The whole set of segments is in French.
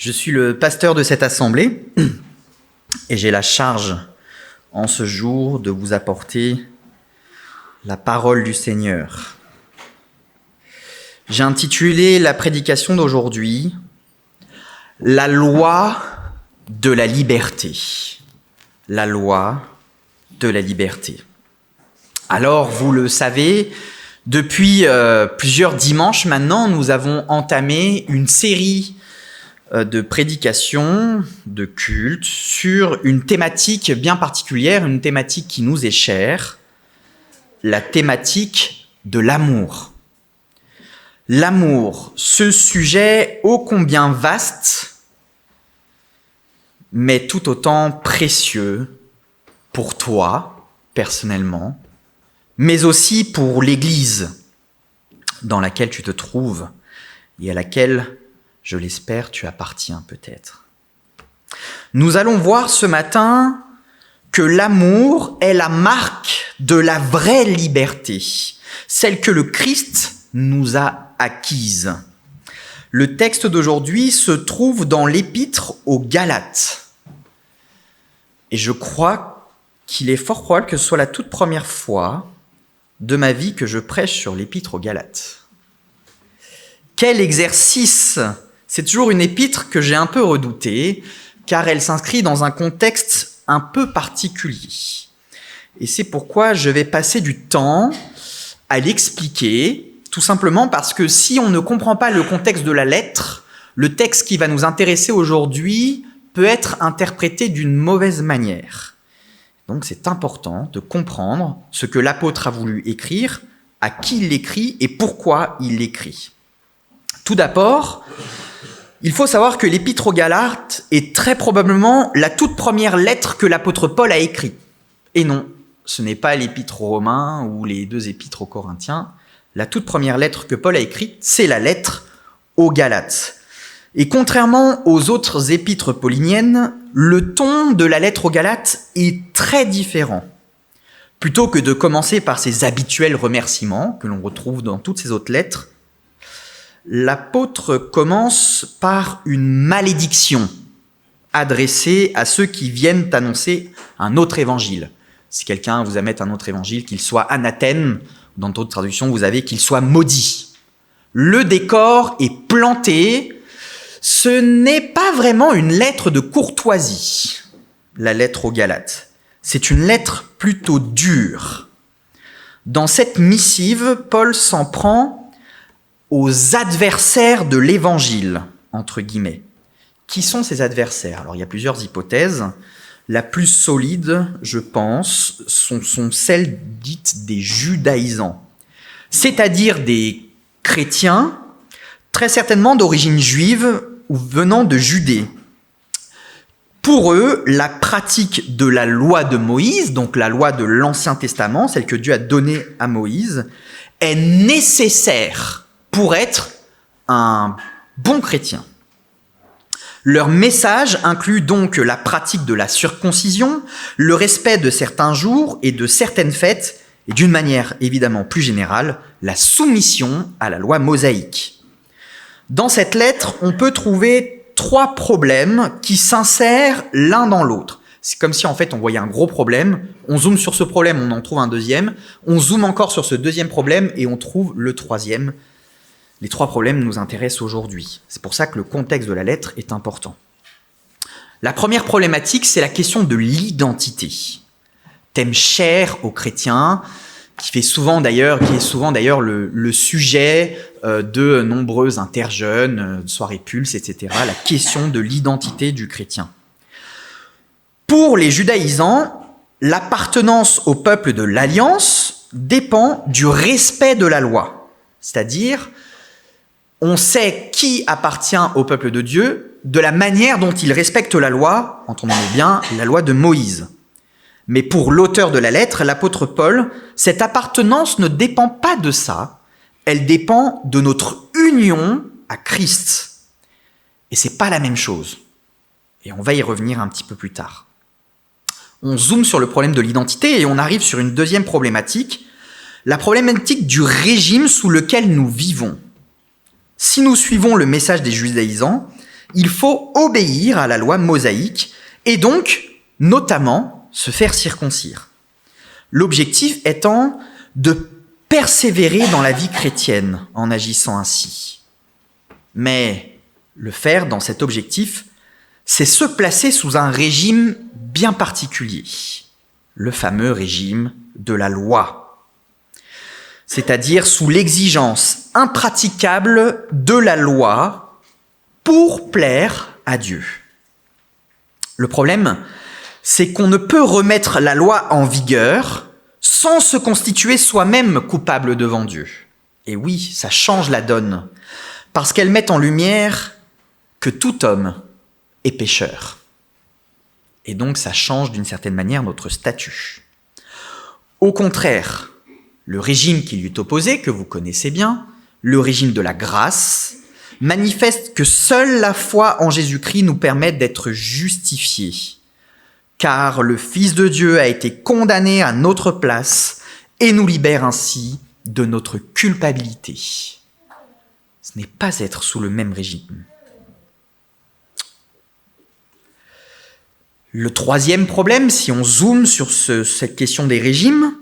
Je suis le pasteur de cette assemblée et j'ai la charge en ce jour de vous apporter la parole du Seigneur. J'ai intitulé la prédication d'aujourd'hui « La loi de la liberté ». La loi de la liberté. Alors, vous le savez, depuis plusieurs dimanches maintenant, nous avons entamé une série de prédications, de cultes, sur une thématique bien particulière, une thématique qui nous est chère, la thématique de l'amour. L'amour, ce sujet ô combien vaste, mais tout autant précieux pour toi, personnellement, mais aussi pour l'Église dans laquelle tu te trouves et à laquelle, je l'espère, tu appartiens peut-être. Nous allons voir ce matin que l'amour est la marque de la vraie liberté, celle que le Christ nous a acquise. Le texte d'aujourd'hui se trouve dans l'épître aux Galates. Et je crois qu'il est fort probable que ce soit la toute première fois de ma vie que je prêche sur l'épître aux Galates. Quel exercice! C'est toujours une épître que j'ai un peu redoutée, car elle s'inscrit dans un contexte un peu particulier. Et c'est pourquoi je vais passer du temps à l'expliquer, tout simplement parce que si on ne comprend pas le contexte de la lettre, le texte qui va nous intéresser aujourd'hui peut être interprété d'une mauvaise manière. Donc c'est important de comprendre ce que l'apôtre a voulu écrire, à qui il l'écrit et pourquoi il l'écrit. Tout d'abord, il faut savoir que l'épître aux Galates est très probablement la toute première lettre que l'apôtre Paul a écrite. Et non, ce n'est pas l'épître aux Romains ou les deux épîtres aux Corinthiens. La toute première lettre que Paul a écrite, c'est la lettre aux Galates. Et contrairement aux autres épîtres pauliniennes, le ton de la lettre aux Galates est très différent. Plutôt que de commencer par ses habituels remerciements, que l'on retrouve dans toutes ses autres lettres, l'apôtre commence par une malédiction adressée à ceux qui viennent annoncer un autre évangile. Si quelqu'un vous amène un autre évangile, qu'il soit anathème, dans d'autres traductions, vous avez qu'il soit maudit. Le décor est planté. Ce n'est pas vraiment une lettre de courtoisie, la lettre aux Galates. C'est une lettre plutôt dure. Dans cette missive, Paul s'en prend aux adversaires de l'évangile, entre guillemets. Qui sont ces adversaires? Alors, il y a plusieurs hypothèses. La plus solide, je pense, sont celles dites des judaïsants, c'est-à-dire des chrétiens, très certainement d'origine juive ou venant de Judée. Pour eux, la pratique de la loi de Moïse, donc la loi de l'Ancien Testament, celle que Dieu a donnée à Moïse, est nécessaire pour être un bon chrétien. Leur message inclut donc la pratique de la circoncision, le respect de certains jours et de certaines fêtes, et d'une manière évidemment plus générale, la soumission à la loi mosaïque. Dans cette lettre, on peut trouver 3 problèmes qui s'insèrent l'un dans l'autre. C'est comme si en fait on voyait un gros problème, on zoome sur ce problème, on en trouve un deuxième, on zoome encore sur ce deuxième problème et on trouve le troisième. Les 3 problèmes nous intéressent aujourd'hui. C'est pour ça que le contexte de la lettre est important. La première problématique, c'est la question de l'identité. Thème cher aux chrétiens, qui est souvent d'ailleurs le sujet de nombreux interjeunes, soirées pulse, etc. La question de l'identité du chrétien. Pour les judaïsants, l'appartenance au peuple de l'Alliance dépend du respect de la loi. C'est-à-dire, on sait qui appartient au peuple de Dieu de la manière dont il respecte la loi, entendons-nous bien, la loi de Moïse. Mais pour l'auteur de la lettre, l'apôtre Paul, cette appartenance ne dépend pas de ça, elle dépend de notre union à Christ. Et c'est pas la même chose. Et on va y revenir un petit peu plus tard. On zoome sur le problème de l'identité et on arrive sur une deuxième problématique, la problématique du régime sous lequel nous vivons. Si nous suivons le message des judaïsants, il faut obéir à la loi mosaïque et donc, notamment, se faire circoncire. L'objectif étant de persévérer dans la vie chrétienne en agissant ainsi. Mais le faire dans cet objectif, c'est se placer sous un régime bien particulier, le fameux régime de la loi, c'est-à-dire sous l'exigence impraticable de la loi pour plaire à Dieu. Le problème, c'est qu'on ne peut remettre la loi en vigueur sans se constituer soi-même coupable devant Dieu. Et oui, ça change la donne, parce qu'elle met en lumière que tout homme est pécheur. Et donc ça change d'une certaine manière notre statut. Au contraire, le régime qui lui est opposé, que vous connaissez bien, le régime de la grâce, manifeste que seule la foi en Jésus-Christ nous permet d'être justifiés, car le Fils de Dieu a été condamné à notre place et nous libère ainsi de notre culpabilité. Ce n'est pas être sous le même régime. Le troisième problème, si on zoome sur cette question des régimes,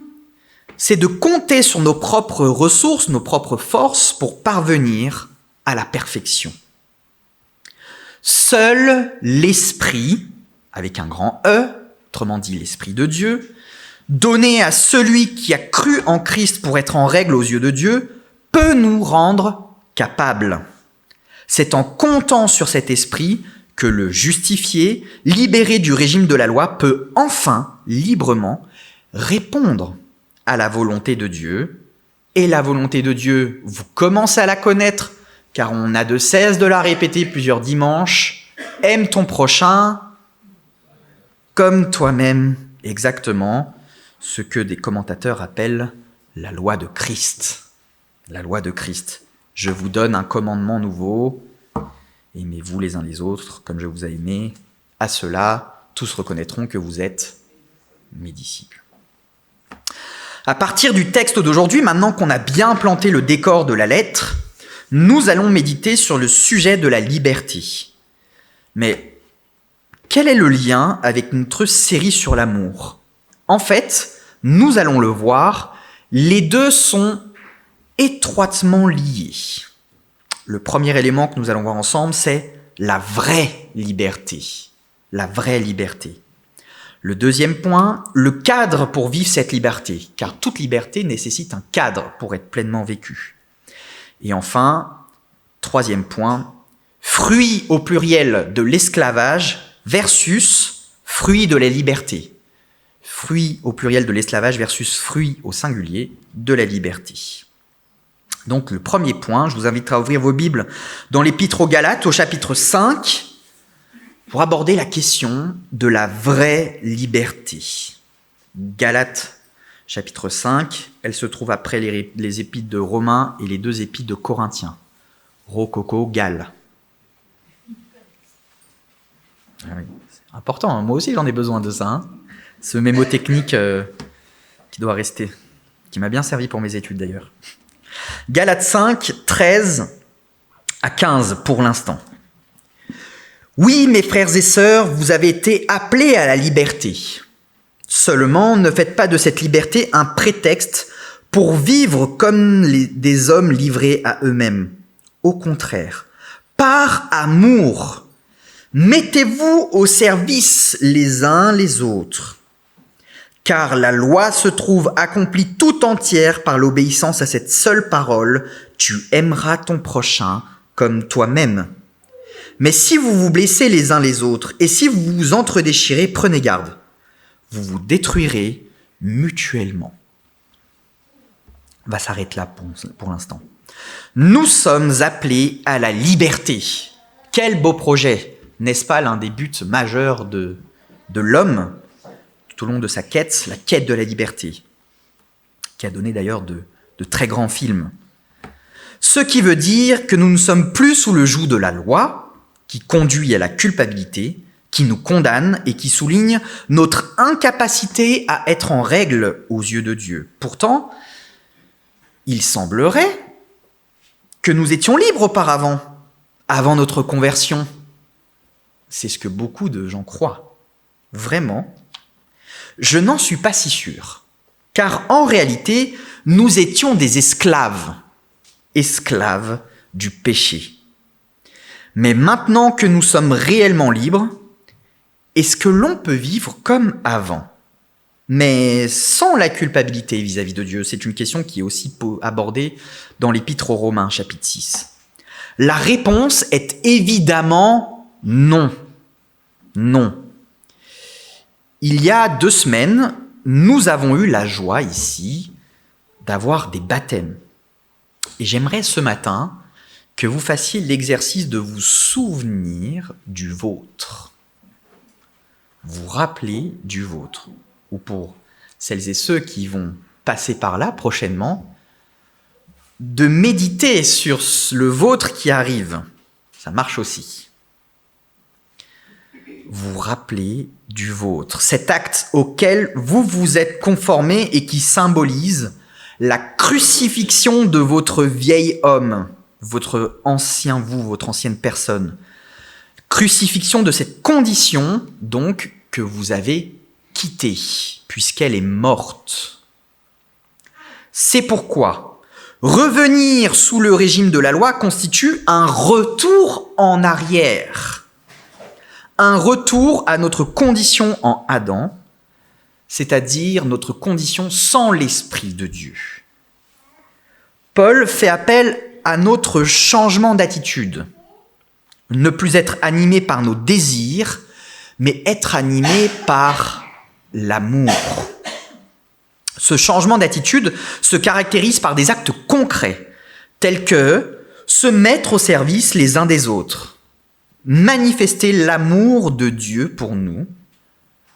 c'est de compter sur nos propres ressources, nos propres forces pour parvenir à la perfection. Seul l'Esprit, avec un grand E, autrement dit l'Esprit de Dieu, donné à celui qui a cru en Christ pour être en règle aux yeux de Dieu, peut nous rendre capables. C'est en comptant sur cet Esprit que le justifié, libéré du régime de la loi, peut enfin, librement, répondre à la volonté de Dieu. Et la volonté de Dieu, vous commencez à la connaître, car on n'a de cesse de la répéter plusieurs dimanches. Aime ton prochain comme toi-même, exactement ce que des commentateurs appellent la loi de Christ. La loi de Christ. Je vous donne un commandement nouveau. Aimez-vous les uns les autres comme je vous ai aimé. À cela, tous reconnaîtront que vous êtes mes disciples. À partir du texte d'aujourd'hui, maintenant qu'on a bien planté le décor de la lettre, nous allons méditer sur le sujet de la liberté. Mais quel est le lien avec notre série sur l'amour ? En fait, nous allons le voir, les deux sont étroitement liés. Le premier élément que nous allons voir ensemble, c'est la vraie liberté. La vraie liberté. Le deuxième point, le cadre pour vivre cette liberté, car toute liberté nécessite un cadre pour être pleinement vécue. Et enfin, troisième point, fruit au pluriel de l'esclavage versus fruit de la liberté. Fruit au pluriel de l'esclavage versus fruit au singulier de la liberté. Donc le premier point, je vous inviterai à ouvrir vos Bibles dans l'Épître aux Galates, au chapitre 5, pour aborder la question de la vraie liberté. Galates, chapitre 5, elle se trouve après les épîtres de Romains et les deux épîtres de Corinthiens. Rococo, Gall. Ah oui, c'est important, hein. Moi aussi j'en ai besoin de ça. Hein. Ce mémotechnique qui doit rester, qui m'a bien servi pour mes études d'ailleurs. Galates 5, 13 à 15 pour l'instant. Oui, mes frères et sœurs, vous avez été appelés à la liberté. Seulement, ne faites pas de cette liberté un prétexte pour vivre comme des hommes livrés à eux-mêmes. Au contraire, par amour, mettez-vous au service les uns les autres. Car la loi se trouve accomplie tout entière par l'obéissance à cette seule parole, tu aimeras ton prochain comme toi-même. Mais si vous vous blessez les uns les autres et si vous vous entredéchirez, prenez garde. Vous vous détruirez mutuellement. On va s'arrêter là pour l'instant. Nous sommes appelés à la liberté. Quel beau projet, n'est-ce pas l'un des buts majeurs de l'homme tout au long de sa quête, la quête de la liberté, qui a donné d'ailleurs de très grands films. Ce qui veut dire que nous ne sommes plus sous le joug de la loi, qui conduit à la culpabilité, qui nous condamne et qui souligne notre incapacité à être en règle aux yeux de Dieu. Pourtant, il semblerait que nous étions libres auparavant, avant notre conversion. C'est ce que beaucoup de gens croient. Vraiment, je n'en suis pas si sûr. Car en réalité, nous étions des esclaves du péché. Mais maintenant que nous sommes réellement libres, est-ce que l'on peut vivre comme avant, mais sans la culpabilité vis-à-vis de Dieu? C'est une question qui est aussi abordée dans l'Épître aux Romains, chapitre 6. La réponse est évidemment non. Non. Il y a 2 semaines, nous avons eu la joie ici d'avoir des baptêmes. Et j'aimerais ce matin que vous fassiez l'exercice de vous souvenir du vôtre. Vous rappeler du vôtre. Ou pour celles et ceux qui vont passer par là prochainement, de méditer sur le vôtre qui arrive. Ça marche aussi. Vous rappelez du vôtre, cet acte auquel vous vous êtes conformés et qui symbolise la crucifixion de votre vieil homme, votre ancien vous, votre ancienne personne. Crucifixion de cette condition, donc, que vous avez quittée, puisqu'elle est morte. C'est pourquoi revenir sous le régime de la loi constitue un retour en arrière. Un retour à notre condition en Adam, c'est-à-dire notre condition sans l'Esprit de Dieu. Paul fait appel à notre changement d'attitude. Ne plus être animé par nos désirs, mais être animé par l'amour. Ce changement d'attitude se caractérise par des actes concrets, tels que se mettre au service les uns des autres, manifester l'amour de Dieu pour nous,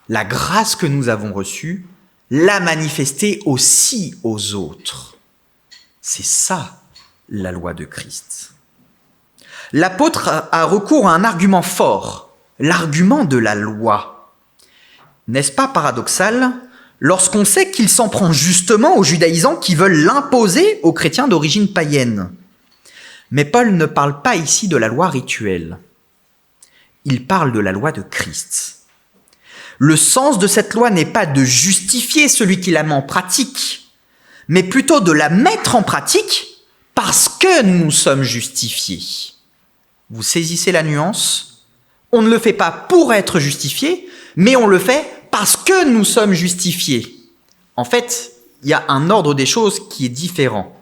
la grâce que nous avons reçue, la manifester aussi aux autres. C'est ça, la loi de Christ. L'apôtre a recours à un argument fort, l'argument de la loi. N'est-ce pas paradoxal lorsqu'on sait qu'il s'en prend justement aux judaïsants qui veulent l'imposer aux chrétiens d'origine païenne? Mais Paul ne parle pas ici de la loi rituelle. Il parle de la loi de Christ. Le sens de cette loi n'est pas de justifier celui qui la met en pratique, mais plutôt de la mettre en pratique parce que nous sommes justifiés. Vous saisissez la nuance? On ne le fait pas pour être justifié, mais on le fait parce que nous sommes justifiés. En fait, il y a un ordre des choses qui est différent.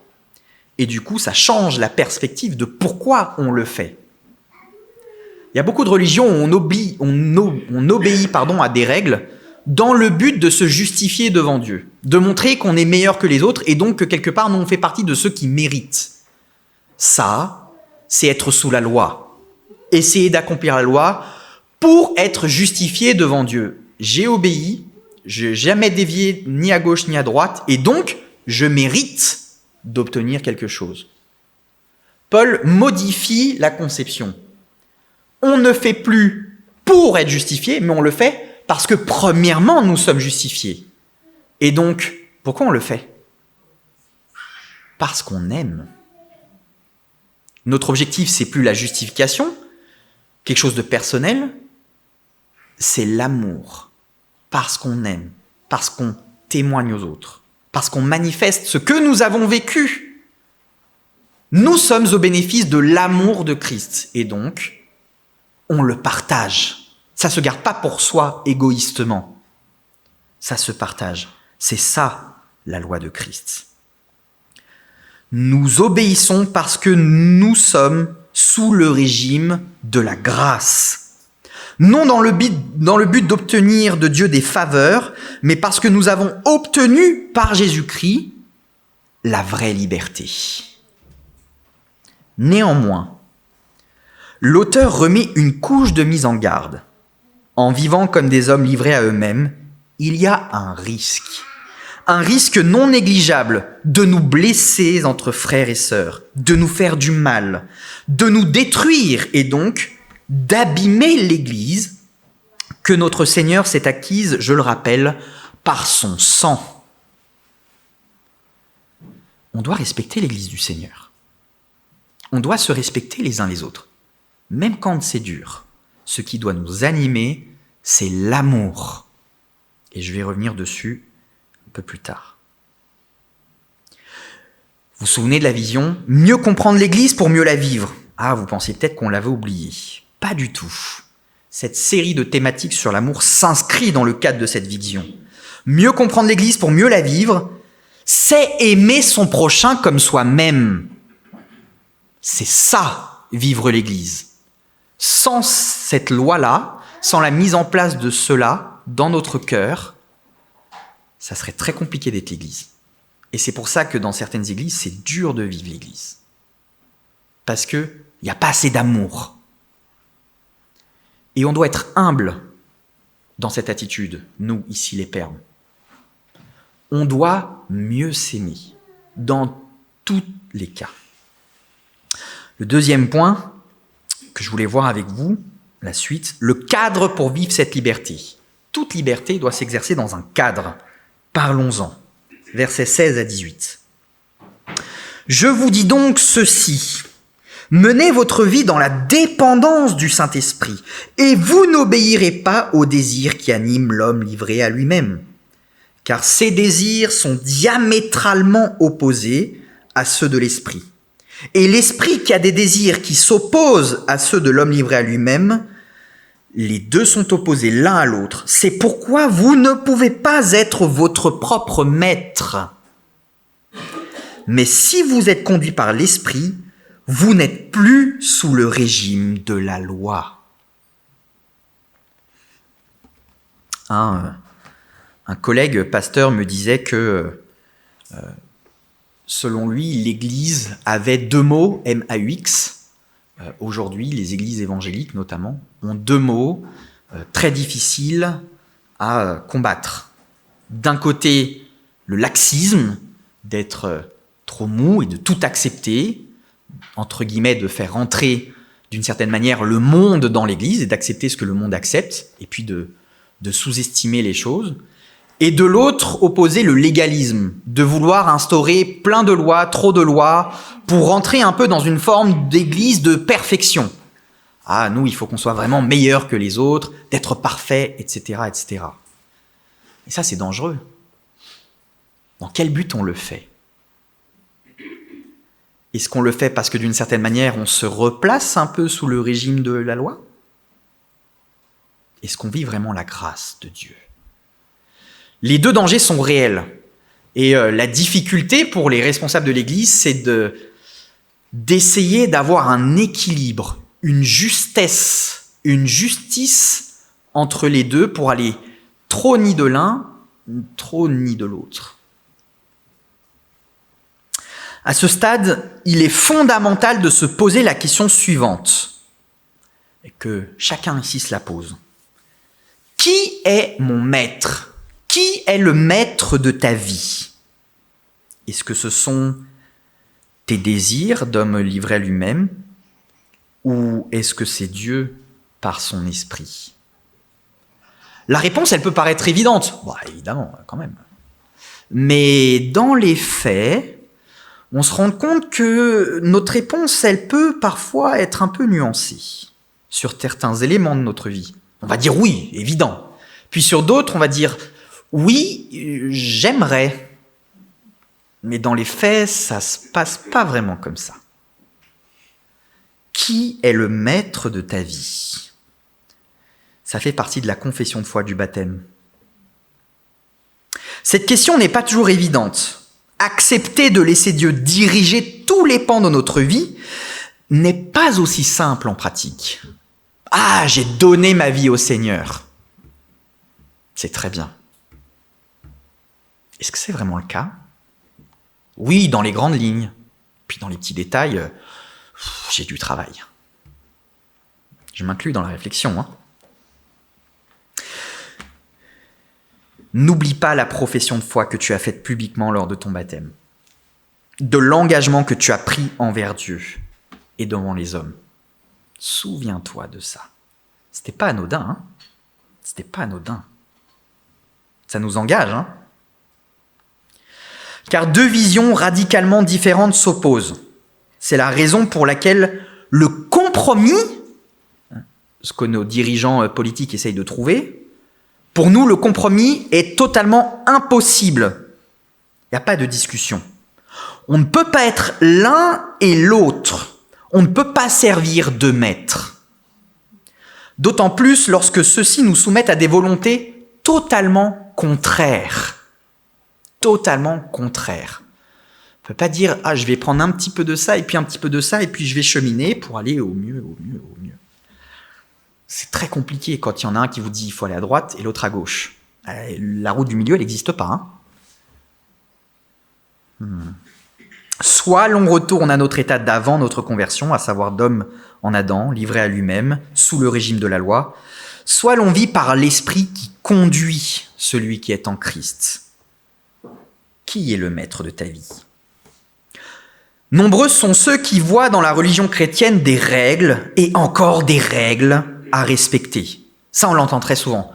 Et du coup, ça change la perspective de pourquoi on le fait. Il y a beaucoup de religions où on obéit à des règles dans le but de se justifier devant Dieu, de montrer qu'on est meilleur que les autres et donc que quelque part, nous, on fait partie de ceux qui méritent. Ça, c'est être sous la loi. Essayer d'accomplir la loi pour être justifié devant Dieu. J'ai obéi, je n'ai jamais dévié ni à gauche ni à droite, et donc je mérite d'obtenir quelque chose. Paul modifie la conception. On ne fait plus pour être justifié, mais on le fait parce que premièrement, nous sommes justifiés. Et donc, pourquoi on le fait? Parce qu'on aime. Notre objectif, c'est plus la justification, quelque chose de personnel, c'est l'amour. Parce qu'on aime, parce qu'on témoigne aux autres, parce qu'on manifeste ce que nous avons vécu. Nous sommes au bénéfice de l'amour de Christ, et donc, on le partage. Ça ne se garde pas pour soi égoïstement. Ça se partage. C'est ça, la loi de Christ. Nous obéissons parce que nous sommes sous le régime de la grâce. Non dans le but d'obtenir de Dieu des faveurs, mais parce que nous avons obtenu par Jésus-Christ la vraie liberté. Néanmoins, l'auteur remet une couche de mise en garde. En vivant comme des hommes livrés à eux-mêmes, il y a un risque non négligeable de nous blesser entre frères et sœurs, de nous faire du mal, de nous détruire et donc d'abîmer l'Église que notre Seigneur s'est acquise, je le rappelle, par son sang. On doit respecter l'Église du Seigneur. On doit se respecter les uns les autres, même quand c'est dur, ce qui doit nous animer, c'est l'amour. Et je vais revenir dessus un peu plus tard. Vous vous souvenez de la vision ? Mieux comprendre l'Église pour mieux la vivre. Ah, vous pensiez peut-être qu'on l'avait oublié. Pas du tout. Cette série de thématiques sur l'amour s'inscrit dans le cadre de cette vision. Mieux comprendre l'Église pour mieux la vivre, c'est aimer son prochain comme soi-même. C'est ça, vivre l'Église. Sans cette loi-là, sans la mise en place de cela dans notre cœur, ça serait très compliqué d'être l'Église. Et c'est pour ça que dans certaines églises, c'est dur de vivre l'Église. Parce qu'il n'y a pas assez d'amour. Et on doit être humble dans cette attitude, nous, ici les pères. On doit mieux s'aimer dans tous les cas. Le deuxième point que je voulais voir avec vous, la suite, le cadre pour vivre cette liberté. Toute liberté doit s'exercer dans un cadre. Parlons-en. Versets 16 à 18. « Je vous dis donc ceci. Menez votre vie dans la dépendance du Saint-Esprit, et vous n'obéirez pas aux désirs qui animent l'homme livré à lui-même. Car ces désirs sont diamétralement opposés à ceux de l'Esprit. Et l'Esprit qui a des désirs qui s'opposent à ceux de l'homme livré à lui-même, les deux sont opposés l'un à l'autre. C'est pourquoi vous ne pouvez pas être votre propre maître. Mais si vous êtes conduit par l'Esprit, vous n'êtes plus sous le régime de la loi. » Un collègue pasteur me disait que, selon lui, l'Église avait deux mots, M-A-U-X. Aujourd'hui, les églises évangéliques, notamment, ont deux mots très difficiles à combattre. D'un côté, le laxisme, d'être trop mou et de tout accepter, entre guillemets, de faire rentrer d'une certaine manière le monde dans l'Église et d'accepter ce que le monde accepte, et puis de sous-estimer les choses. Et de l'autre, opposer le légalisme, de vouloir instaurer plein de lois, trop de lois, pour rentrer un peu dans une forme d'église de perfection. Ah, nous, il faut qu'on soit vraiment meilleur que les autres, d'être parfait, etc., etc. Et ça, c'est dangereux. Dans quel but on le fait ? Est-ce qu'on le fait parce que d'une certaine manière, on se replace un peu sous le régime de la loi ? Est-ce qu'on vit vraiment la grâce de Dieu ? Les deux dangers sont réels. Et la difficulté pour les responsables de l'Église, c'est d'essayer d'avoir un équilibre, une justesse, une justice entre les deux pour aller trop ni de l'un, trop ni de l'autre. À ce stade, il est fondamental de se poser la question suivante, et que chacun ici se la pose. Qui est mon maître ? Qui est le maître de ta vie ? Est-ce que ce sont tes désirs d'homme livré à lui-même, ou est-ce que c'est Dieu par son esprit ? La réponse, elle peut paraître évidente. Bon, évidemment, quand même. Mais dans les faits, on se rend compte que notre réponse, elle peut parfois être un peu nuancée sur certains éléments de notre vie. On va dire oui, évident. Puis sur d'autres, on va dire oui, j'aimerais. Mais dans les faits, ça ne se passe pas vraiment comme ça. Qui est le maître de ta vie ? Ça fait partie de la confession de foi du baptême. Cette question n'est pas toujours évidente. Accepter de laisser Dieu diriger tous les pans de notre vie n'est pas aussi simple en pratique. Ah, j'ai donné ma vie au Seigneur. C'est très bien. Est-ce que c'est vraiment le cas ? Oui, dans les grandes lignes. Puis dans les petits détails, j'ai du travail. Je m'inclus dans la réflexion. N'oublie pas la profession de foi que tu as faite publiquement lors de ton baptême, de l'engagement que tu as pris envers Dieu et devant les hommes. Souviens-toi de ça. C'était pas anodin, C'était pas anodin. Ça nous engage, Car deux visions radicalement différentes s'opposent. C'est la raison pour laquelle le compromis ce que nos dirigeants politiques essayent de trouver, pour nous, le compromis est totalement impossible. Il n'y a pas de discussion. On ne peut pas être l'un et l'autre. On ne peut pas servir deux maîtres. D'autant plus lorsque ceux-ci nous soumettent à des volontés totalement contraires. Totalement contraires. On ne peut pas dire « Ah, je vais prendre un petit peu de ça et puis un petit peu de ça et puis je vais cheminer pour aller au mieux, au mieux, au mieux. » C'est très compliqué quand il y en a un qui vous dit « Il faut aller à droite » et l'autre à gauche. La route du milieu, elle n'existe pas. Soit l'on retourne à notre état d'avant notre conversion, à savoir d'homme en Adam, livré à lui-même, sous le régime de la loi, soit l'on vit par l'esprit qui conduit celui qui est en Christ. Qui est le maître de ta vie ? Nombreux sont ceux qui voient dans la religion chrétienne des règles, et encore des règles à respecter. Ça, on l'entend très souvent.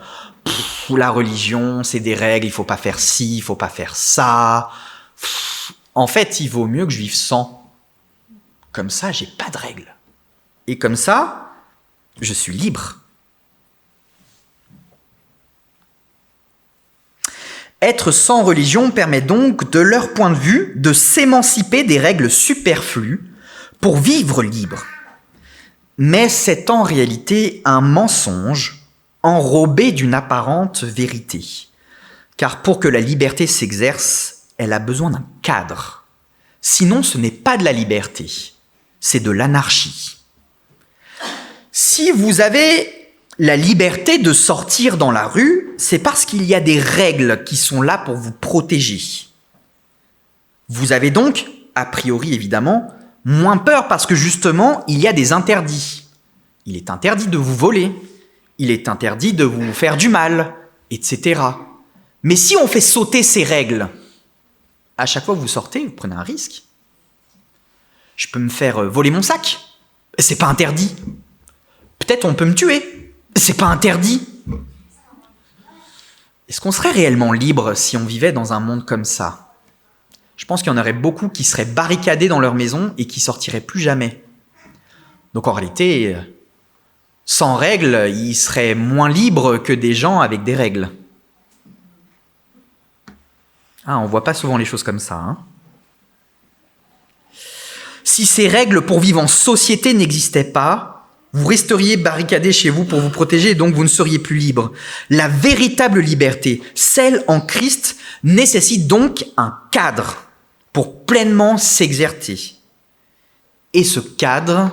La religion, c'est des règles, il ne faut pas faire ci, il ne faut pas faire ça. En fait, il vaut mieux que je vive sans. Comme ça, j'ai pas de règles. Et comme ça, je suis libre. Être sans religion permet donc, de leur point de vue, de s'émanciper des règles superflues pour vivre libre. Mais c'est en réalité un mensonge enrobé d'une apparente vérité. Car pour que la liberté s'exerce, elle a besoin d'un cadre. Sinon, ce n'est pas de la liberté, c'est de l'anarchie. Si vous avez la liberté de sortir dans la rue, c'est parce qu'il y a des règles qui sont là pour vous protéger. Vous avez donc, a priori évidemment, moins peur parce que justement, il y a des interdits. Il est interdit de vous voler, il est interdit de vous faire du mal, etc. Mais si on fait sauter ces règles, à chaque fois que vous sortez, vous prenez un risque. Je peux me faire voler mon sac, c'est pas interdit. Peut-être on peut me tuer, c'est pas interdit. Est-ce qu'on serait réellement libre si on vivait dans un monde comme ça ? Je pense qu'il y en aurait beaucoup qui seraient barricadés dans leur maison et qui sortiraient plus jamais. Donc en réalité, sans règles, ils seraient moins libres que des gens avec des règles. On voit pas souvent les choses comme ça. Si ces règles pour vivre en société n'existaient pas, vous resteriez barricadé chez vous pour vous protéger et donc vous ne seriez plus libre. La véritable liberté, celle en Christ, nécessite donc un cadre pour pleinement s'exercer. Et ce cadre,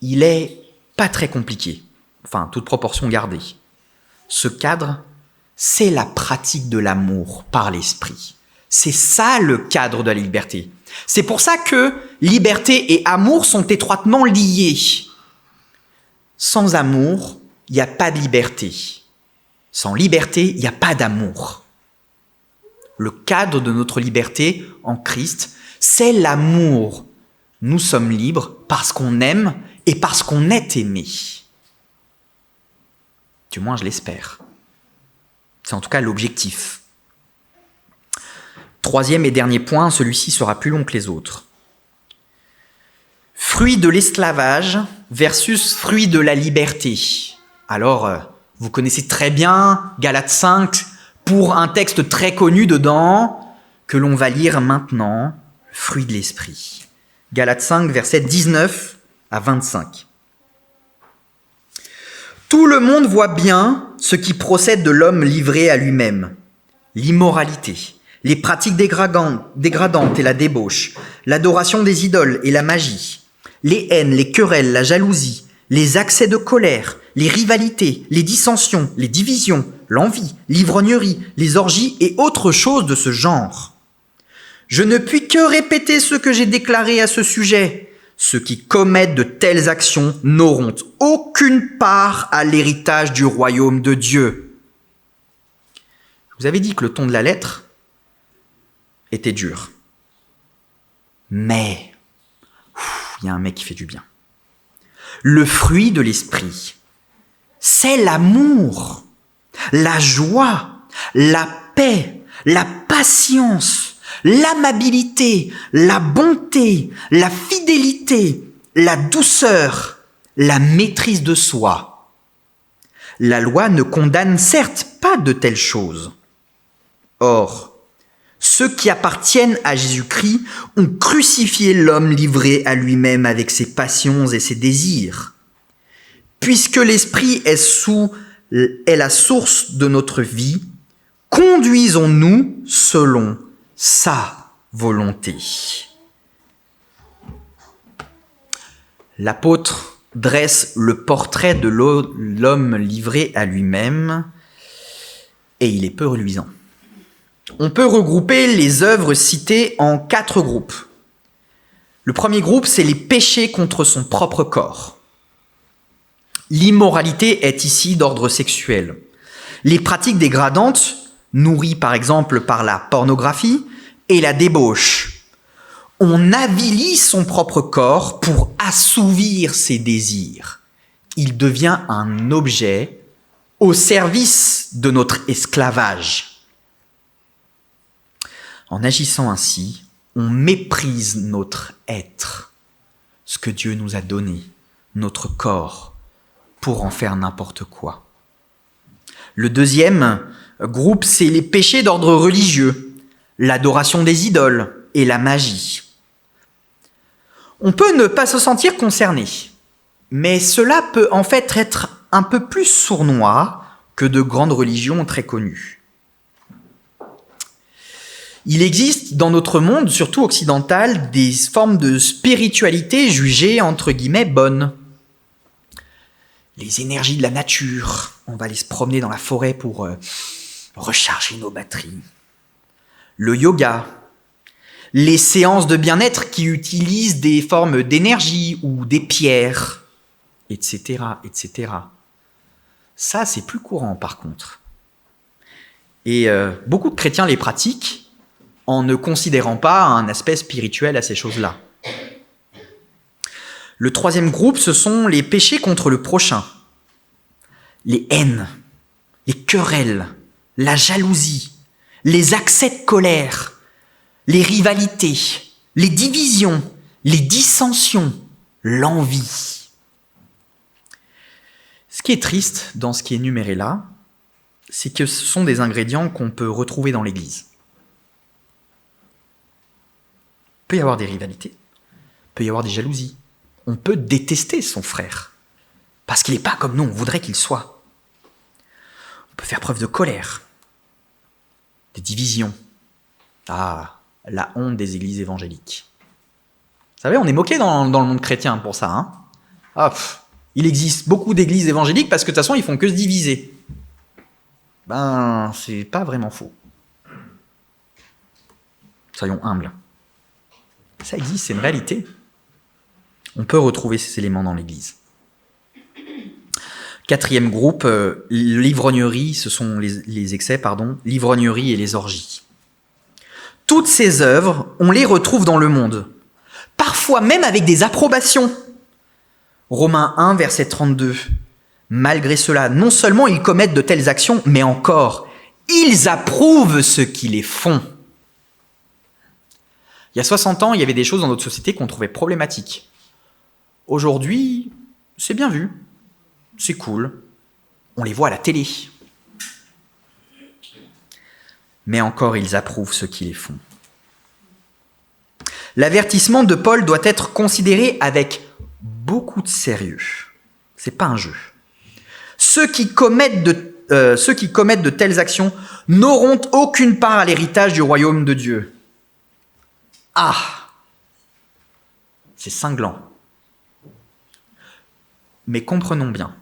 il est pas très compliqué. Enfin, toute proportion gardée. Ce cadre, c'est la pratique de l'amour par l'esprit. C'est ça le cadre de la liberté. C'est pour ça que liberté et amour sont étroitement liés. Sans amour, il n'y a pas de liberté. Sans liberté, il n'y a pas d'amour. Le cadre de notre liberté en Christ, c'est l'amour. Nous sommes libres parce qu'on aime et parce qu'on est aimé. Du moins, je l'espère. C'est en tout cas l'objectif. Troisième et dernier point, celui-ci sera plus long que les autres. Fruit de l'esclavage versus fruit de la liberté. Alors, vous connaissez très bien Galates 5 pour un texte très connu dedans que l'on va lire maintenant, fruit de l'esprit. Galates 5, versets 19 à 25. Tout le monde voit bien ce qui procède de l'homme livré à lui-même. L'immoralité, les pratiques dégradantes et la débauche, l'adoration des idoles et la magie, les haines, les querelles, la jalousie, les accès de colère, les rivalités, les dissensions, les divisions, l'envie, l'ivrognerie, les orgies et autres choses de ce genre. Je ne puis que répéter ce que j'ai déclaré à ce sujet. Ceux qui commettent de telles actions n'auront aucune part à l'héritage du royaume de Dieu. Je vous avais dit que le ton de la lettre était dur. Mais, il y a un mec qui fait du bien. Le fruit de l'esprit, c'est l'amour, la joie, la paix, la patience, l'amabilité, la bonté, la fidélité, la douceur, la maîtrise de soi. La loi ne condamne certes pas de telles choses. Or, ceux qui appartiennent à Jésus-Christ ont crucifié l'homme livré à lui-même avec ses passions et ses désirs. Puisque l'esprit est la source de notre vie, conduisons-nous selon sa volonté. L'apôtre dresse le portrait de l'homme livré à lui-même et il est peu reluisant. On peut regrouper les œuvres citées en 4 groupes. Le premier groupe, c'est les péchés contre son propre corps. L'immoralité est ici d'ordre sexuel. Les pratiques dégradantes, nourries par exemple par la pornographie et la débauche. On avilit son propre corps pour assouvir ses désirs. Il devient un objet au service de notre esclavage. En agissant ainsi, on méprise notre être, ce que Dieu nous a donné, notre corps, pour en faire n'importe quoi. Le deuxième groupe, c'est les péchés d'ordre religieux, l'adoration des idoles et la magie. On peut ne pas se sentir concerné, mais cela peut en fait être un peu plus sournois que de grandes religions très connues. Il existe dans notre monde, surtout occidental, des formes de spiritualité jugées entre guillemets bonnes. Les énergies de la nature, on va aller se promener dans la forêt pour recharger nos batteries. Le yoga, les séances de bien-être qui utilisent des formes d'énergie ou des pierres, etc., etc. Ça, c'est plus courant par contre. Et beaucoup de chrétiens les pratiquent en ne considérant pas un aspect spirituel à ces choses-là. Le troisième groupe, ce sont les péchés contre le prochain. Les haines, les querelles, la jalousie, les accès de colère, les rivalités, les divisions, les dissensions, l'envie. Ce qui est triste dans ce qui est énuméré là, c'est que ce sont des ingrédients qu'on peut retrouver dans l'Église. Il peut y avoir des rivalités, il peut y avoir des jalousies. On peut détester son frère, parce qu'il n'est pas comme nous, on voudrait qu'il soit. On peut faire preuve de colère, des divisions. Ah, la honte des églises évangéliques. Vous savez, on est moqué dans le monde chrétien pour ça. Hein. Il existe beaucoup d'églises évangéliques parce que de toute façon, ils font que se diviser. C'est pas vraiment faux. Soyons humbles. Ça existe, c'est une réalité. On peut retrouver ces éléments dans l'Église. Quatrième groupe, l'ivrognerie, ce sont les excès, l'ivrognerie et les orgies. Toutes ces œuvres, on les retrouve dans le monde, parfois même avec des approbations. Romains 1, verset 32. Malgré cela, non seulement ils commettent de telles actions, mais encore, ils approuvent ceux qui les font. Il y a 60 ans, il y avait des choses dans notre société qu'on trouvait problématiques. Aujourd'hui, c'est bien vu, c'est cool, on les voit à la télé. Mais encore, ils approuvent ceux qui les font. L'avertissement de Paul doit être considéré avec beaucoup de sérieux. C'est pas un jeu. Ceux qui commettent de telles actions n'auront aucune part à l'héritage du royaume de Dieu. Ah, c'est cinglant. Mais comprenons bien.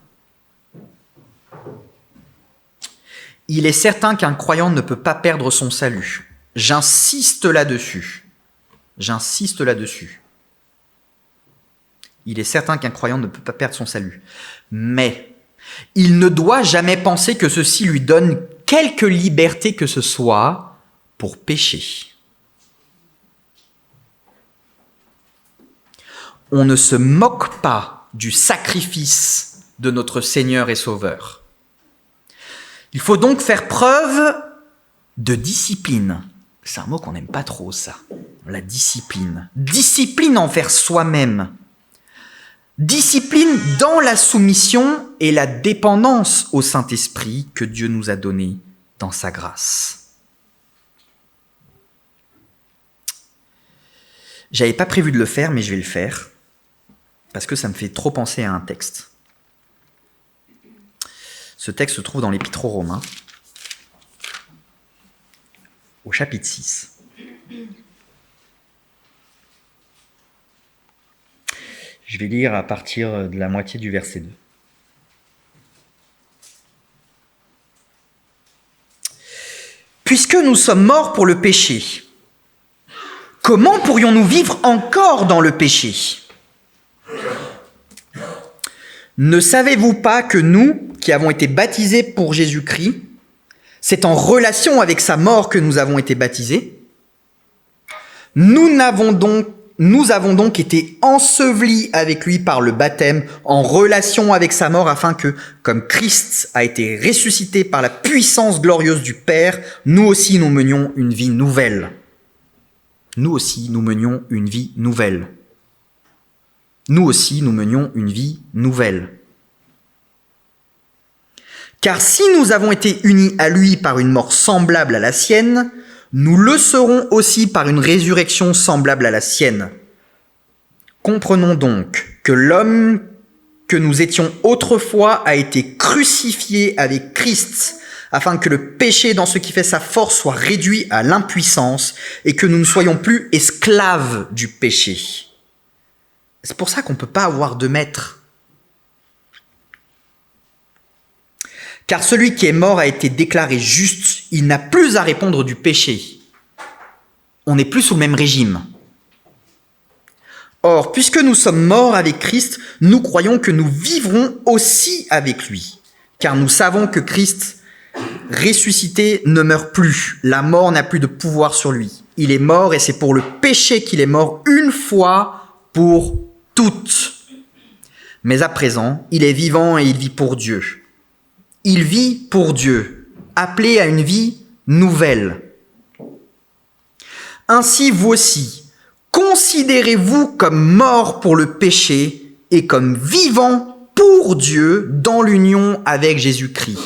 Il est certain qu'un croyant ne peut pas perdre son salut. J'insiste là-dessus. Il est certain qu'un croyant ne peut pas perdre son salut. Mais il ne doit jamais penser que ceci lui donne quelque liberté que ce soit pour pécher. On ne se moque pas du sacrifice de notre Seigneur et Sauveur. Il faut donc faire preuve de discipline. C'est un mot qu'on n'aime pas trop, ça. La discipline. Discipline envers soi-même. discipline dans la soumission et la dépendance au Saint-Esprit que Dieu nous a donné dans sa grâce. J'avais pas prévu de le faire, mais je vais le faire, parce que ça me fait trop penser à un texte. Ce texte se trouve dans l'Épître aux Romains, au chapitre 6. Je vais lire à partir de la moitié du verset 2. Puisque nous sommes morts pour le péché, comment pourrions-nous vivre encore dans le péché ? Ne savez-vous pas que nous, qui avons été baptisés pour Jésus-Christ, c'est en relation avec sa mort que nous avons été baptisés ? Nous avons donc été ensevelis avec lui par le baptême en relation avec sa mort afin que, comme Christ a été ressuscité par la puissance glorieuse du Père, nous aussi nous menions une vie nouvelle. Nous aussi nous menions une vie nouvelle. Nous aussi nous menions une vie nouvelle. Car si nous avons été unis à lui par une mort semblable à la sienne, nous le serons aussi par une résurrection semblable à la sienne. Comprenons donc que l'homme que nous étions autrefois a été crucifié avec Christ, afin que le péché dans ce qui fait sa force soit réduit à l'impuissance et que nous ne soyons plus esclaves du péché. C'est pour ça qu'on ne peut pas avoir de maître. Car celui qui est mort a été déclaré juste, il n'a plus à répondre du péché. On n'est plus sous le même régime. Or, puisque nous sommes morts avec Christ, nous croyons que nous vivrons aussi avec lui. Car nous savons que Christ, ressuscité, ne meurt plus. La mort n'a plus de pouvoir sur lui. Il est mort et c'est pour le péché qu'il est mort une fois pour toutes. Mais à présent, il est vivant et il vit pour Dieu. Il vit pour Dieu, appelé à une vie nouvelle. Ainsi, vous aussi, considérez-vous comme morts pour le péché et comme vivants pour Dieu dans l'union avec Jésus-Christ.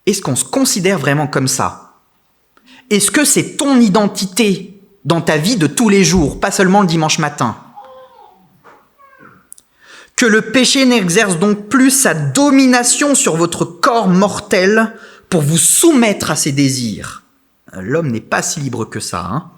Est-ce qu'on se considère vraiment comme ça ? Est-ce que c'est ton identité dans ta vie de tous les jours, pas seulement le dimanche matin ? Que le péché n'exerce donc plus sa domination sur votre corps mortel pour vous soumettre à ses désirs. L'homme n'est pas si libre que ça, hein ?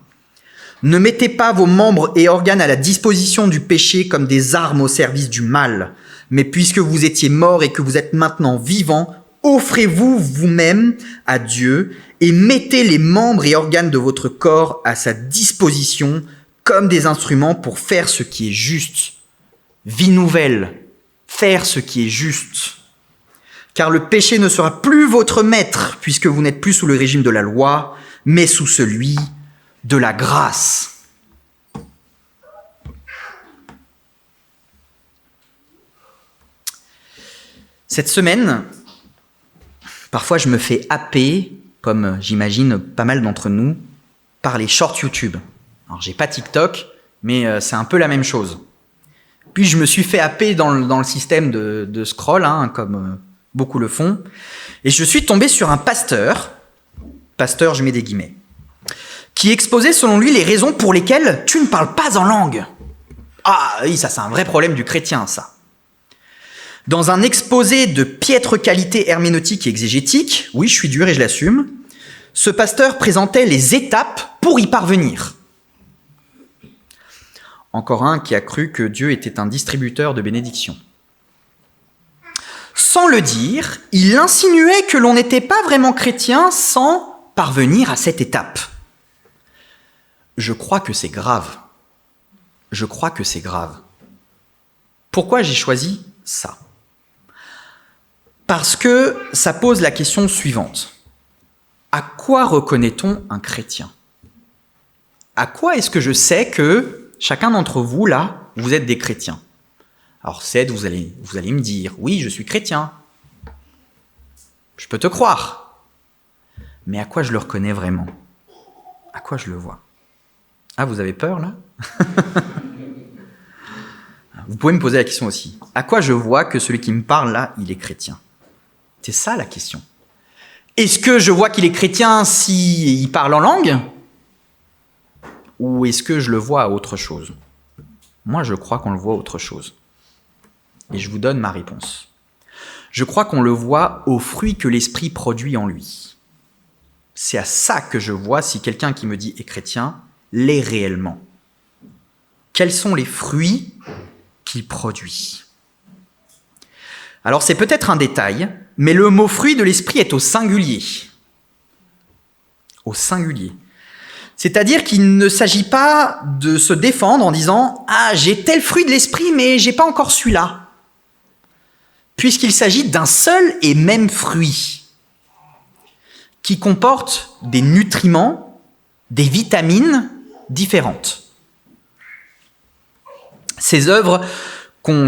Ne mettez pas vos membres et organes à la disposition du péché comme des armes au service du mal, mais puisque vous étiez morts et que vous êtes maintenant vivants, offrez-vous vous-même à Dieu et mettez les membres et organes de votre corps à sa disposition comme des instruments pour faire ce qui est juste. Vie nouvelle, faire ce qui est juste. Car le péché ne sera plus votre maître, puisque vous n'êtes plus sous le régime de la loi, mais sous celui de la grâce. Cette semaine, parfois je me fais happer, comme j'imagine pas mal d'entre nous, par les shorts YouTube. Alors j'ai pas TikTok, mais c'est un peu la même chose. Puis je me suis fait happer dans le système de scroll, hein, comme beaucoup le font, et je suis tombé sur un pasteur, je mets des guillemets, qui exposait selon lui les raisons pour lesquelles tu ne parles pas en langue. Ah oui, ça c'est un vrai problème du chrétien, ça. Dans un exposé de piètre qualité herméneutique et exégétique, oui, je suis dur et je l'assume, ce pasteur présentait les étapes pour y parvenir. Encore un qui a cru que Dieu était un distributeur de bénédictions. Sans le dire, il insinuait que l'on n'était pas vraiment chrétien sans parvenir à cette étape. Je crois que c'est grave. Pourquoi j'ai choisi ça ? Parce que ça pose la question suivante. À quoi reconnaît-on un chrétien ? À quoi est-ce que je sais que chacun d'entre vous, là, vous êtes des chrétiens ? Alors, Ced, vous allez me dire, oui, je suis chrétien. Je peux te croire. Mais à quoi je le reconnais vraiment ? À quoi je le vois ? Ah, vous avez peur, là ? Vous pouvez me poser la question aussi. À quoi je vois que celui qui me parle là, il est chrétien? C'est ça la question. Est-ce que je vois qu'il est chrétien s'il parle en langue? Ou est-ce que je le vois à autre chose? Moi, je crois qu'on le voit à autre chose. Et je vous donne ma réponse. Je crois qu'on le voit aux fruits que l'Esprit produit en lui. C'est à ça que je vois si quelqu'un qui me dit est chrétien l'est réellement. Quels sont les fruits qu'il produit? Alors c'est peut-être un détail, mais le mot fruit de l'esprit est au singulier. Au singulier. C'est-à-dire qu'il ne s'agit pas de se défendre en disant « Ah, j'ai tel fruit de l'esprit, mais j'ai pas encore celui-là ». Puisqu'il s'agit d'un seul et même fruit qui comporte des nutriments, des vitamines différentes. Ces œuvres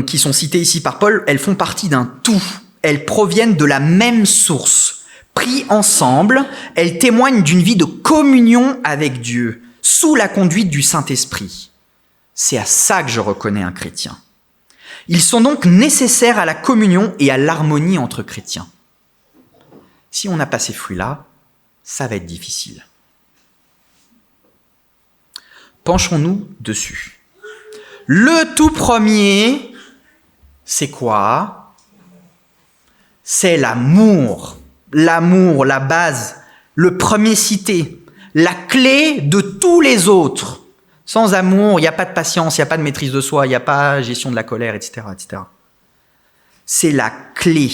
qui sont citées ici par Paul, elles font partie d'un tout. Elles proviennent de la même source. Pris ensemble, elles témoignent d'une vie de communion avec Dieu, sous la conduite du Saint-Esprit. C'est à ça que je reconnais un chrétien. Ils sont donc nécessaires à la communion et à l'harmonie entre chrétiens. Si on n'a pas ces fruits-là, ça va être difficile. Penchons-nous dessus. Le tout premier, c'est quoi? C'est l'amour. L'amour, la base, le premier cité, la clé de tous les autres. Sans amour, il n'y a pas de patience, il n'y a pas de maîtrise de soi, il n'y a pas gestion de la colère, etc., etc. C'est la clé.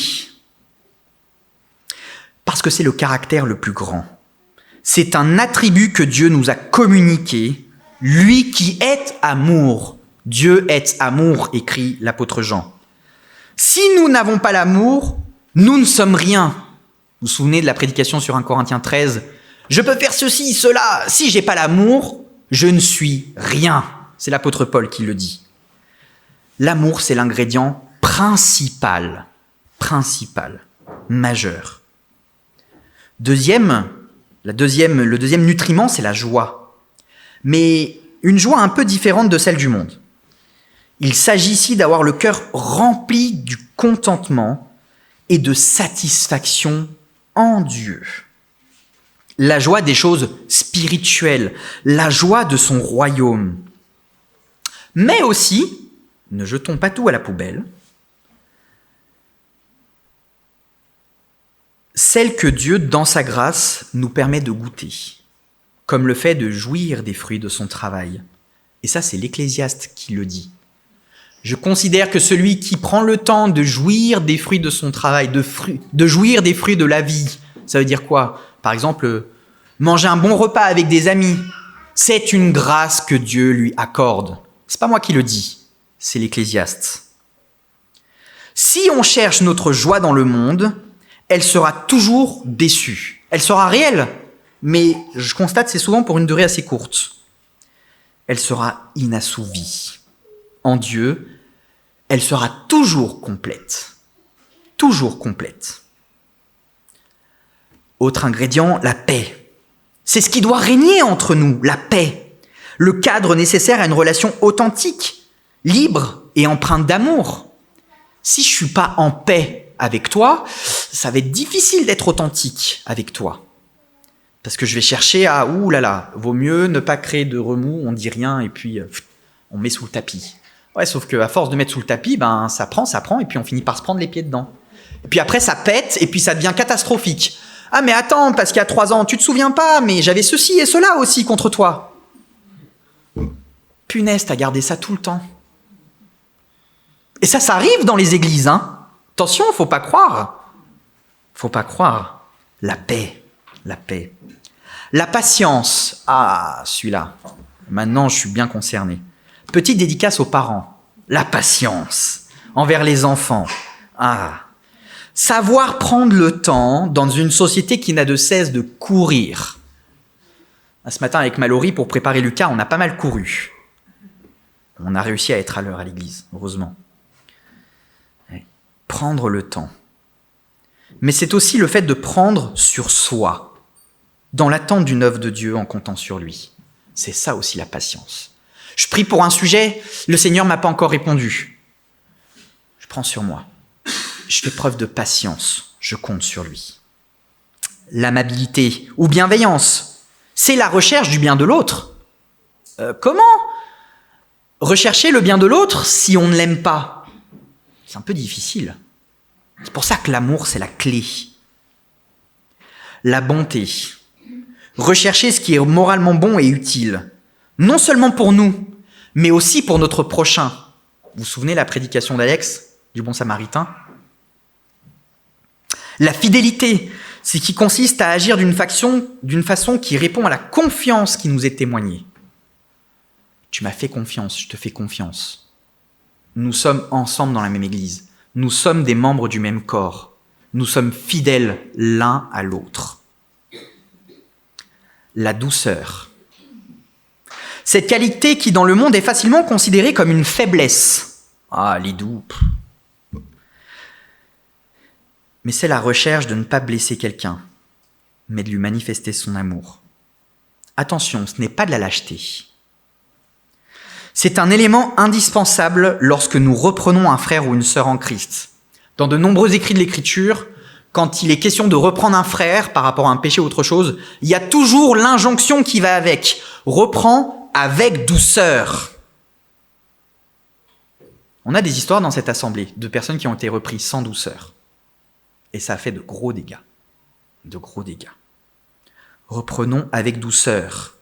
Parce que c'est le caractère le plus grand. C'est un attribut que Dieu nous a communiqué, lui qui est amour. Dieu est amour, écrit l'apôtre Jean. Si nous n'avons pas l'amour, nous ne sommes rien. Vous vous souvenez de la prédication sur 1 Corinthiens 13 ? Je peux faire ceci, cela. Si j'ai pas l'amour, je ne suis rien. C'est l'apôtre Paul qui le dit. L'amour, c'est l'ingrédient principal, majeur. Le deuxième nutriment, c'est la joie. Mais une joie un peu différente de celle du monde. Il s'agit ici d'avoir le cœur rempli du contentement et de satisfaction en Dieu. La joie des choses spirituelles, la joie de son royaume. Mais aussi, ne jetons pas tout à la poubelle, celle que Dieu, dans sa grâce, nous permet de goûter, comme le fait de jouir des fruits de son travail. Et ça, c'est l'Ecclésiaste qui le dit. Je considère que celui qui prend le temps de jouir des fruits de son travail, de jouir des fruits de la vie, ça veut dire quoi? Par exemple, manger un bon repas avec des amis, c'est une grâce que Dieu lui accorde. C'est pas moi qui le dis, c'est l'Ecclésiaste. Si on cherche notre joie dans le monde, elle sera toujours déçue. Elle sera réelle, mais je constate que c'est souvent pour une durée assez courte. Elle sera inassouvie. En Dieu, elle sera toujours complète. Toujours complète. Autre ingrédient, la paix. C'est ce qui doit régner entre nous, la paix. Le cadre nécessaire à une relation authentique, libre et empreinte d'amour. Si je ne suis pas en paix avec toi, ça va être difficile d'être authentique avec toi. Parce que je vais chercher à, vaut mieux ne pas créer de remous, on dit rien et puis on met sous le tapis. Ouais, sauf qu'à force de mettre sous le tapis, ça prend, et puis on finit par se prendre les pieds dedans. Et puis après, ça pète, et puis ça devient catastrophique. Ah, mais attends, parce qu'il y a 3 ans, tu te souviens pas, mais j'avais ceci et cela aussi contre toi. Punaise, t'as gardé ça tout le temps. Et ça arrive dans les églises, hein. Attention, faut pas croire. Faut pas croire. La paix. La patience. Ah, celui-là. Maintenant, je suis bien concerné. Petite dédicace aux parents. La patience envers les enfants. Ah. Savoir prendre le temps dans une société qui n'a de cesse de courir. Ce matin, avec Mallory, pour préparer Lucas, on a pas mal couru. On a réussi à être à l'heure à l'église, heureusement. Prendre le temps. Mais c'est aussi le fait de prendre sur soi, dans l'attente d'une œuvre de Dieu en comptant sur lui. C'est ça aussi la patience. Je prie pour un sujet, le Seigneur ne m'a pas encore répondu. prends sur moi. Je fais preuve de patience. Je compte sur lui. L'amabilité ou bienveillance, c'est la recherche du bien de l'autre. Comment rechercher le bien de l'autre si on ne l'aime pas? C'est un peu difficile. C'est pour ça que l'amour, c'est la clé. La bonté. Rechercher ce qui est moralement bon et utile. Non seulement pour nous, mais aussi pour notre prochain. Vous vous souvenez la prédication d'Alex, du bon samaritain? La fidélité, c'est qui consiste à agir d'une façon qui répond à la confiance qui nous est témoignée. Tu m'as fait confiance, je te fais confiance. Nous sommes ensemble dans la même église. Nous sommes des membres du même corps. Nous sommes fidèles l'un à l'autre. La douceur. Cette qualité qui, dans le monde, est facilement considérée comme une faiblesse. Ah, les doux. Mais c'est la recherche de ne pas blesser quelqu'un, mais de lui manifester son amour. Attention, ce n'est pas de la lâcheté. C'est un élément indispensable lorsque nous reprenons un frère ou une sœur en Christ. Dans de nombreux écrits de l'Écriture, quand il est question de reprendre un frère par rapport à un péché ou autre chose, il y a toujours l'injonction qui va avec. Reprends avec douceur. On a des histoires dans cette assemblée de personnes qui ont été reprises sans douceur. Et ça a fait de gros dégâts. De gros dégâts. Reprenons avec douceur.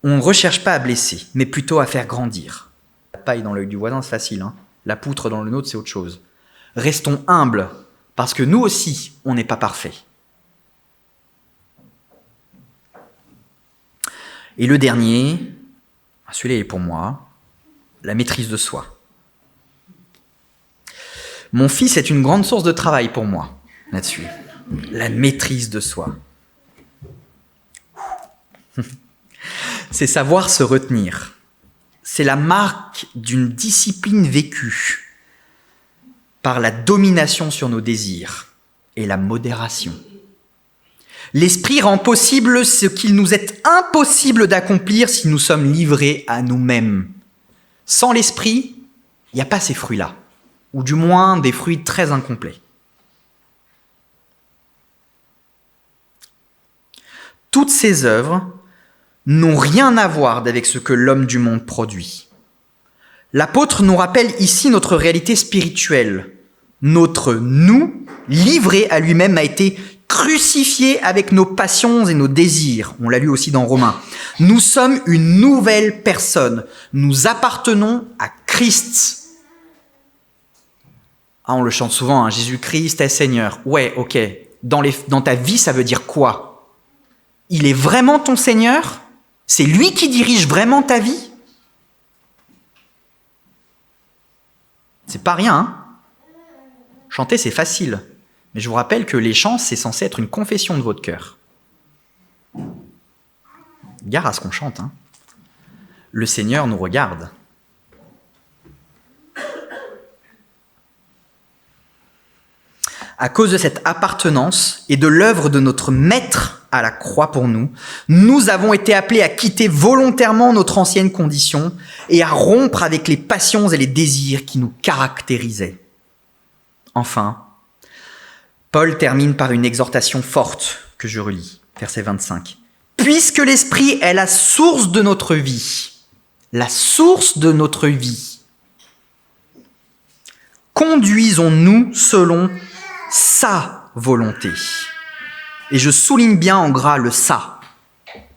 On ne recherche pas à blesser, mais plutôt à faire grandir. La paille dans l'œil du voisin, c'est facile. La poutre dans le nôtre, c'est autre chose. Restons humbles, parce que nous aussi, on n'est pas parfaits. Et le dernier, celui-là est pour moi, la maîtrise de soi. Mon fils est une grande source de travail pour moi, là-dessus. La maîtrise de soi. C'est savoir se retenir. C'est la marque d'une discipline vécue par la domination sur nos désirs et la modération. L'esprit rend possible ce qu'il nous est impossible d'accomplir si nous sommes livrés à nous-mêmes. Sans l'esprit, il n'y a pas ces fruits-là. Ou du moins des fruits très incomplets. Toutes ces œuvres n'ont rien à voir avec ce que l'homme du monde produit. L'apôtre nous rappelle ici notre réalité spirituelle. Notre nous, livré à lui-même, a été crucifié avec nos passions et nos désirs. On l'a lu aussi dans Romains. Nous sommes une nouvelle personne. Nous appartenons à Christ. Ah, on le chante souvent, Jésus-Christ est Seigneur. Ouais, ok. Dans ta vie, ça veut dire quoi? Il est vraiment ton Seigneur? C'est lui qui dirige vraiment ta vie? C'est pas rien, Chanter, c'est facile. Mais je vous rappelle que les chants, c'est censé être une confession de votre cœur. Gare à ce qu'on chante, Le Seigneur nous regarde. À cause de cette appartenance et de l'œuvre de notre Maître à la croix pour nous, nous avons été appelés à quitter volontairement notre ancienne condition et à rompre avec les passions et les désirs qui nous caractérisaient. Enfin, Paul termine par une exhortation forte que je relis, verset 25. « Puisque l'Esprit est la source de notre vie, conduisons-nous selon sa volonté. » Et je souligne bien en gras le « sa ».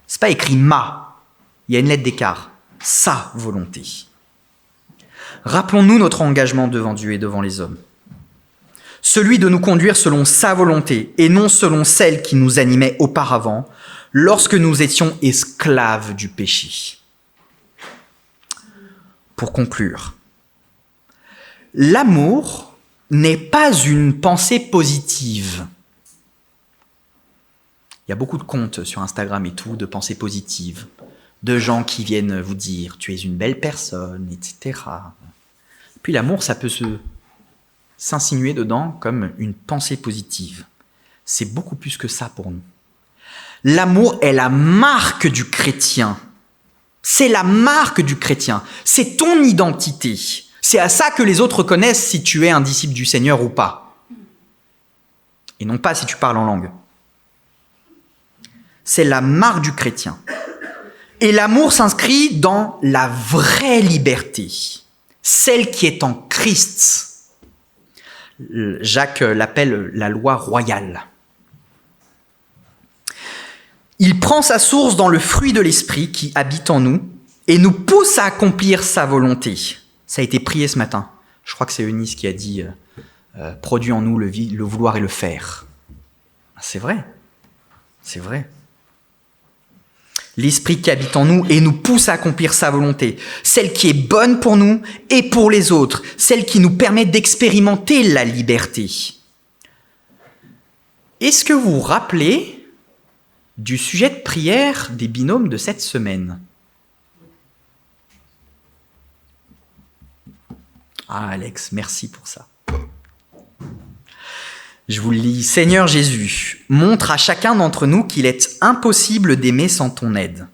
C'est pas écrit « ma ». Il y a une lettre d'écart. Sa volonté. Rappelons-nous notre engagement devant Dieu et devant les hommes. Celui de nous conduire selon sa volonté et non selon celle qui nous animait auparavant lorsque nous étions esclaves du péché. Pour conclure, l'amour n'est pas une pensée positive. Il y a beaucoup de comptes sur Instagram et tout, de pensées positives, de gens qui viennent vous dire « tu es une belle personne », etc. Puis l'amour, ça peut s'insinuer dedans comme une pensée positive. C'est beaucoup plus que ça pour nous. L'amour est la marque du chrétien. C'est la marque du chrétien. C'est ton identité. C'est à ça que les autres reconnaissent si tu es un disciple du Seigneur ou pas. Et non pas si tu parles en langue. C'est la marque du chrétien. Et l'amour s'inscrit dans la vraie liberté, celle qui est en Christ. Jacques l'appelle la loi royale. Il prend sa source dans le fruit de l'esprit qui habite en nous et nous pousse à accomplir sa volonté. Ça a été prié ce matin. Je crois que c'est Eunice qui a dit produit en nous le vouloir et le faire. C'est vrai. C'est vrai. L'esprit qui habite en nous et nous pousse à accomplir sa volonté, celle qui est bonne pour nous et pour les autres, celle qui nous permet d'expérimenter la liberté. Est-ce que vous vous rappelez du sujet de prière des binômes de cette semaine? Ah Alex, merci pour ça. Je vous le lis. Seigneur Jésus, montre à chacun d'entre nous qu'il est impossible d'aimer sans ton aide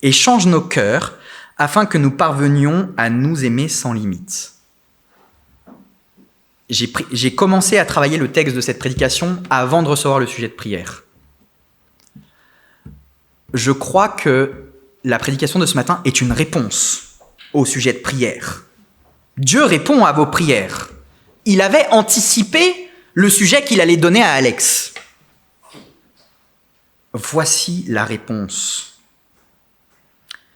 et change nos cœurs afin que nous parvenions à nous aimer sans limite. J'ai commencé à travailler le texte de cette prédication avant de recevoir le sujet de prière. Je crois que la prédication de ce matin est une réponse au sujet de prière. Dieu répond à vos prières. Il avait anticipé le sujet qu'il allait donner à Alex. Voici la réponse.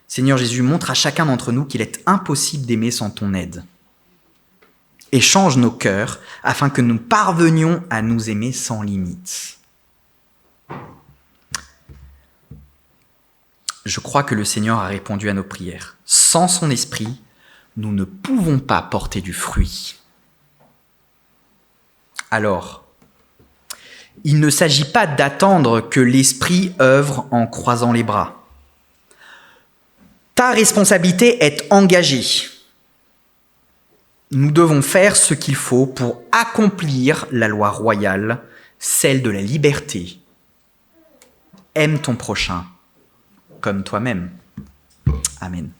Seigneur Jésus, montre à chacun d'entre nous qu'il est impossible d'aimer sans ton aide. Et change nos cœurs afin que nous parvenions à nous aimer sans limite. Je crois que le Seigneur a répondu à nos prières. Sans son esprit, nous ne pouvons pas porter du fruit. Alors, il ne s'agit pas d'attendre que l'esprit œuvre en croisant les bras. Ta responsabilité est engagée. Nous devons faire ce qu'il faut pour accomplir la loi royale, celle de la liberté. Aime ton prochain comme toi-même. Amen.